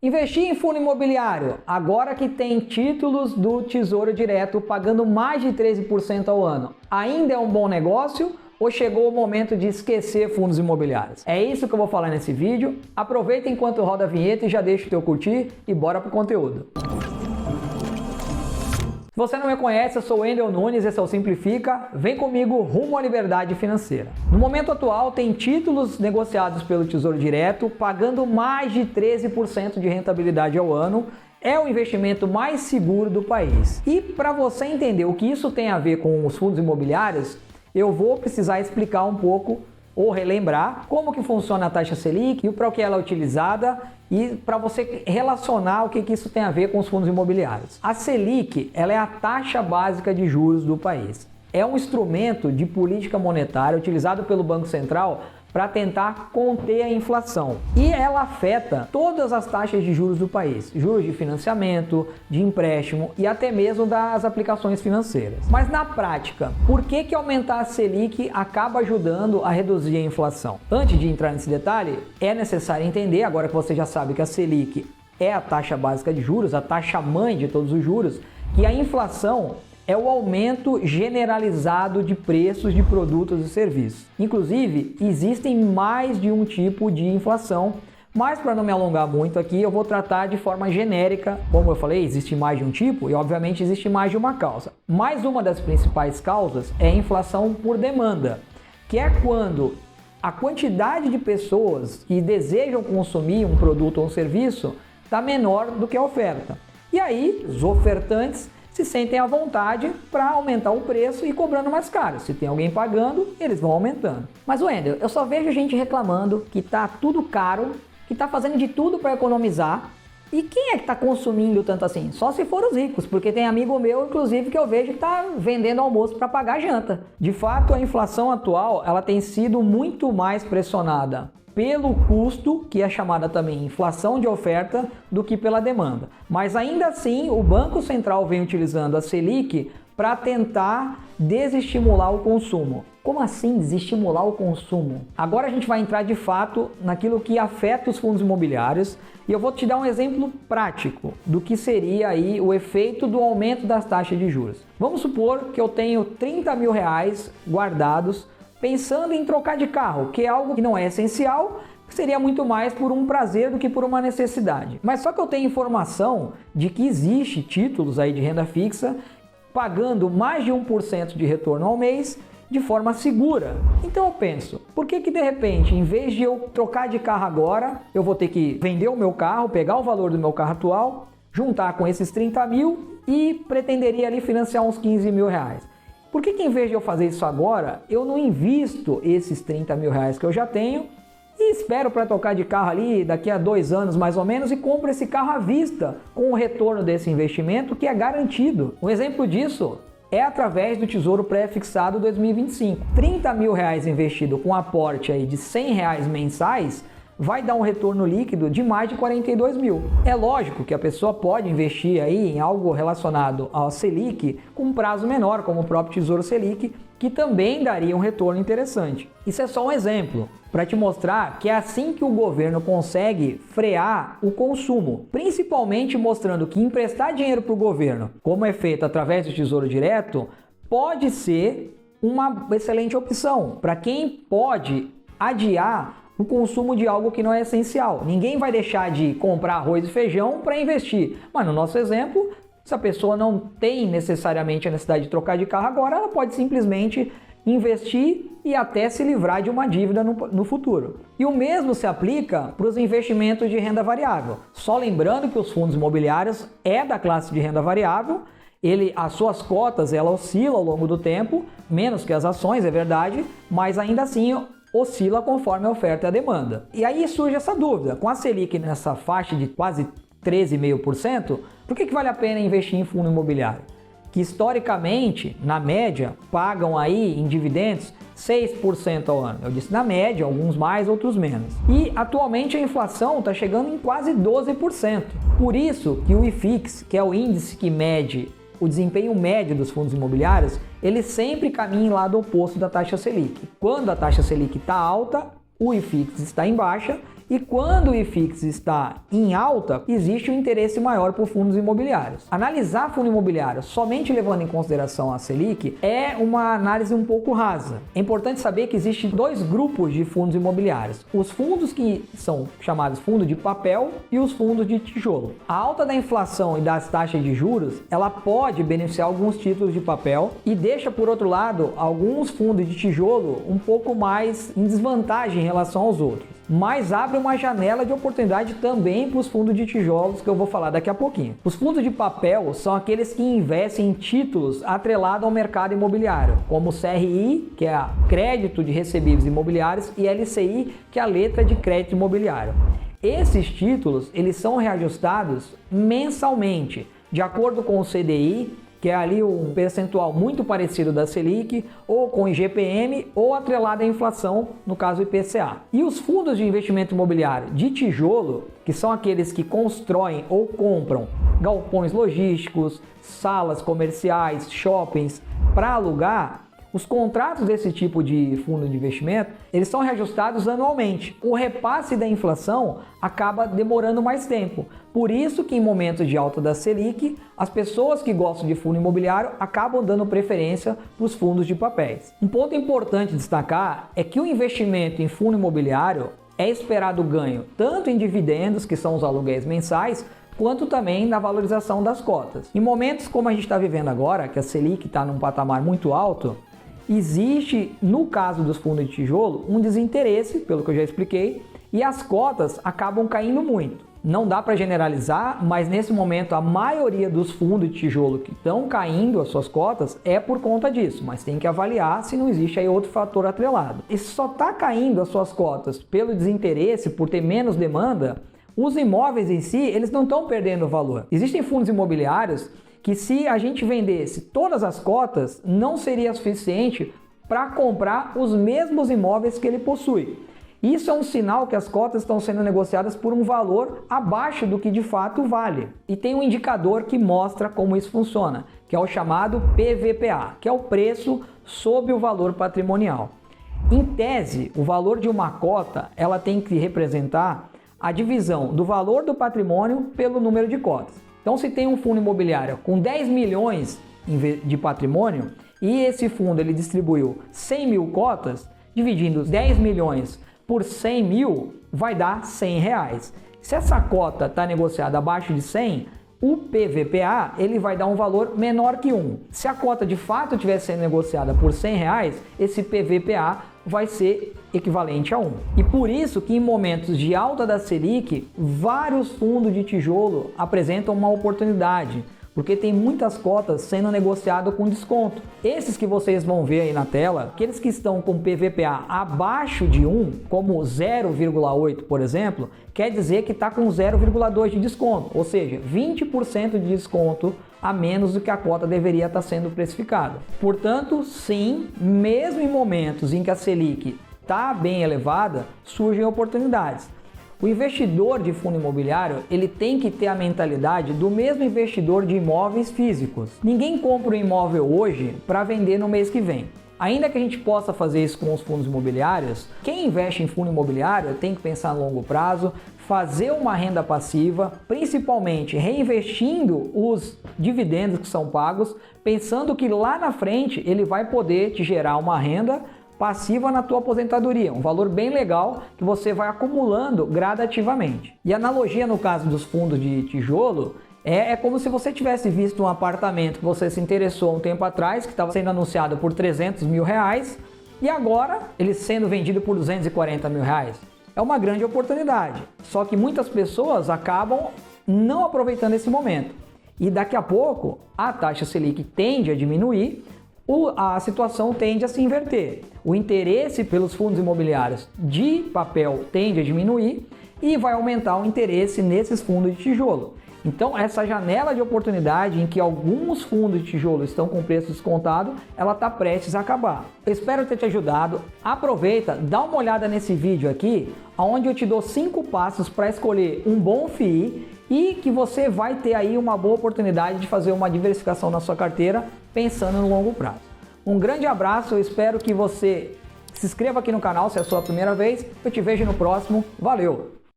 Investir em fundo imobiliário, agora que tem títulos do Tesouro Direto pagando mais de 13% ao ano, ainda é um bom negócio ou chegou o momento de esquecer fundos imobiliários? É isso que eu vou falar nesse vídeo. Aproveita enquanto roda a vinheta e já deixa o teu curtir e bora pro conteúdo. Se você não me conhece, eu sou o Wendel Nunes, esse é o Simplifica. Vem comigo rumo à liberdade financeira. No momento atual, tem títulos negociados pelo Tesouro Direto pagando mais de 13% de rentabilidade ao ano. É o investimento mais seguro do país. E para você entender o que isso tem a ver com os fundos imobiliários, eu vou precisar explicar um pouco ou relembrar como que funciona a taxa Selic e para o que ela é utilizada e para você relacionar o que isso tem a ver com os fundos imobiliários. A Selic, ela é a taxa básica de juros do país. É um instrumento de política monetária utilizado pelo Banco Central para tentar conter a inflação. E ela afeta todas as taxas de juros do país, juros de financiamento, de empréstimo e até mesmo das aplicações financeiras. Mas na prática, por que aumentar a Selic acaba ajudando a reduzir a inflação? Antes de entrar nesse detalhe, é necessário entender, agora que você já sabe que a Selic é a taxa básica de juros, a taxa mãe de todos os juros, que a inflação é o aumento generalizado de preços de produtos e serviços. Inclusive, existem mais de um tipo de inflação, mas para não me alongar muito aqui, eu vou tratar de forma genérica. Como eu falei, existe mais de um tipo e obviamente existe mais de uma causa. Mas uma das principais causas é a inflação por demanda, que é quando a quantidade de pessoas que desejam consumir um produto ou um serviço está menor do que a oferta. E aí, os ofertantes se sentem à vontade para aumentar o preço e cobrando mais caro. Se tem alguém pagando, eles vão aumentando. Mas, Wendel, eu só vejo gente reclamando que tá tudo caro, que tá fazendo de tudo para economizar. E quem é que tá consumindo tanto assim? Só se for os ricos, porque tem amigo meu, inclusive, que eu vejo que tá vendendo almoço para pagar janta. De fato, a inflação atual, ela tem sido muito mais pressionada pelo custo, que é chamada também inflação de oferta, do que pela demanda. Mas ainda assim, o Banco Central vem utilizando a Selic para tentar desestimular o consumo. Como assim desestimular o consumo? Agora a gente vai entrar de fato naquilo que afeta os fundos imobiliários e eu vou te dar um exemplo prático do que seria aí o efeito do aumento das taxas de juros. Vamos supor que eu tenho 30 mil reais guardados pensando em trocar de carro, que é algo que não é essencial, seria muito mais por um prazer do que por uma necessidade. Mas só que eu tenho informação de que existe títulos aí de renda fixa pagando mais de 1% de retorno ao mês de forma segura. Então eu penso, por que de repente, em vez de eu trocar de carro agora, eu vou ter que vender o meu carro, pegar o valor do meu carro atual, juntar com esses 30 mil e pretenderia ali financiar uns 15 mil reais? Por que em vez de eu fazer isso agora, eu não invisto esses 30 mil reais que eu já tenho e espero para trocar de carro ali daqui a 2 anos mais ou menos e compro esse carro à vista com o retorno desse investimento que é garantido? Um exemplo disso é através do Tesouro Pré-Fixado 2025. 30 mil reais investido com aporte aí de 100 reais mensais vai dar um retorno líquido de mais de 42 mil. É lógico que a pessoa pode investir aí em algo relacionado ao Selic com um prazo menor, como o próprio Tesouro Selic, que também daria um retorno interessante. Isso é só um exemplo para te mostrar que é assim que o governo consegue frear o consumo, principalmente mostrando que emprestar dinheiro para o governo, como é feito através do Tesouro Direto, pode ser uma excelente opção para quem pode adiar o consumo de algo que não é essencial. Ninguém vai deixar de comprar arroz e feijão para investir. Mas no nosso exemplo, se a pessoa não tem necessariamente a necessidade de trocar de carro agora, ela pode simplesmente investir e até se livrar de uma dívida no futuro. E o mesmo se aplica para os investimentos de renda variável. Só lembrando que os fundos imobiliários é da classe de renda variável, as suas cotas ela oscila ao longo do tempo, menos que as ações, é verdade, mas ainda assim oscila conforme a oferta e a demanda. E aí surge essa dúvida, com a Selic nessa faixa de quase 13,5%, por que vale a pena investir em fundo imobiliário? Que historicamente, na média, pagam aí em dividendos 6% ao ano. Eu disse na média, alguns mais, outros menos. E atualmente a inflação está chegando em quase 12%. Por isso que o IFIX, que é o índice que mede o desempenho médio dos fundos imobiliários, ele sempre caminha em lado oposto da taxa Selic. Quando a taxa Selic está alta, o IFIX está em baixa, e quando o IFIX está em alta, existe um interesse maior por fundos imobiliários. Analisar fundo imobiliário somente levando em consideração a Selic é uma análise um pouco rasa. É importante saber que existem dois grupos de fundos imobiliários: os fundos que são chamados fundos de papel e os fundos de tijolo. A alta da inflação e das taxas de juros, ela pode beneficiar alguns títulos de papel e deixa, por outro lado, alguns fundos de tijolo um pouco mais em desvantagem em relação aos outros. Mas abre uma janela de oportunidade também para os fundos de tijolos, que eu vou falar daqui a pouquinho. Os fundos de papel são aqueles que investem em títulos atrelados ao mercado imobiliário, como o CRI, que é a crédito de recebíveis imobiliários, e LCI, que é a letra de crédito imobiliário. Esses títulos, eles são reajustados mensalmente, de acordo com o CDI, que é ali um percentual muito parecido da Selic, ou com IGPM, ou atrelado à inflação, no caso IPCA. E os fundos de investimento imobiliário de tijolo, que são aqueles que constroem ou compram galpões logísticos, salas comerciais, shoppings para alugar, os contratos desse tipo de fundo de investimento, eles são reajustados anualmente. O repasse da inflação acaba demorando mais tempo. Por isso que em momentos de alta da Selic, as pessoas que gostam de fundo imobiliário acabam dando preferência para os fundos de papéis. Um ponto importante destacar é que o investimento em fundo imobiliário é esperado ganho tanto em dividendos, que são os aluguéis mensais, quanto também na valorização das cotas. Em momentos como a gente está vivendo agora, que a Selic está num patamar muito alto, existe, no caso dos fundos de tijolo, um desinteresse, pelo que eu já expliquei, e as cotas acabam caindo muito. Não dá para generalizar, mas nesse momento a maioria dos fundos de tijolo que estão caindo as suas cotas é por conta disso, mas tem que avaliar se não existe aí outro fator atrelado. E se só está caindo as suas cotas pelo desinteresse, por ter menos demanda, os imóveis em si, eles não estão perdendo valor. Existem fundos imobiliários que, se a gente vendesse todas as cotas, não seria suficiente para comprar os mesmos imóveis que ele possui. Isso é um sinal que as cotas estão sendo negociadas por um valor abaixo do que de fato vale. E tem um indicador que mostra como isso funciona, que é o chamado PVPA, que é o preço sobre o valor patrimonial. Em tese, o valor de uma cota, ela tem que representar a divisão do valor do patrimônio pelo número de cotas. Então, se tem um fundo imobiliário com 10 milhões de patrimônio e esse fundo ele distribuiu 100 mil cotas, dividindo os 10 milhões por 100 mil, vai dar R$100. Se essa cota está negociada abaixo de 100, o PVPA ele vai dar um valor menor que 1. Se a cota de fato estiver sendo negociada por R$100, esse PVPA vai ser equivalente a 1. E por isso que em momentos de alta da Selic, vários fundos de tijolo apresentam uma oportunidade, porque tem muitas cotas sendo negociadas com desconto. Esses que vocês vão ver aí na tela, aqueles que estão com PVPA abaixo de 1, como 0,8 por exemplo, quer dizer que está com 0,2 de desconto, ou seja, 20% de desconto a menos do que a cota deveria estar sendo precificada. Portanto, sim, mesmo em momentos em que a Selic está bem elevada, surgem oportunidades. O investidor de fundo imobiliário, ele tem que ter a mentalidade do mesmo investidor de imóveis físicos. Ninguém compra um imóvel hoje para vender no mês que vem. Ainda que a gente possa fazer isso com os fundos imobiliários, quem investe em fundo imobiliário tem que pensar a longo prazo, fazer uma renda passiva, principalmente reinvestindo os dividendos que são pagos, pensando que lá na frente ele vai poder te gerar uma renda passiva na tua aposentadoria, um valor bem legal que você vai acumulando gradativamente. E a analogia no caso dos fundos de tijolo é como se você tivesse visto um apartamento que você se interessou um tempo atrás, que estava sendo anunciado por R$300 mil, e agora ele sendo vendido por R$240 mil. É uma grande oportunidade, só que muitas pessoas acabam não aproveitando esse momento. E daqui a pouco a taxa Selic tende a diminuir, a situação tende a se inverter. O interesse pelos fundos imobiliários de papel tende a diminuir e vai aumentar o interesse nesses fundos de tijolo. Então, essa janela de oportunidade em que alguns fundos de tijolo estão com preço descontado, ela está prestes a acabar. Eu espero ter te ajudado. Aproveita, dá uma olhada nesse vídeo aqui, onde eu te dou 5 passos para escolher um bom FII e que você vai ter aí uma boa oportunidade de fazer uma diversificação na sua carteira pensando no longo prazo. Um grande abraço, eu espero que você se inscreva aqui no canal se é a sua primeira vez. Eu te vejo no próximo. Valeu!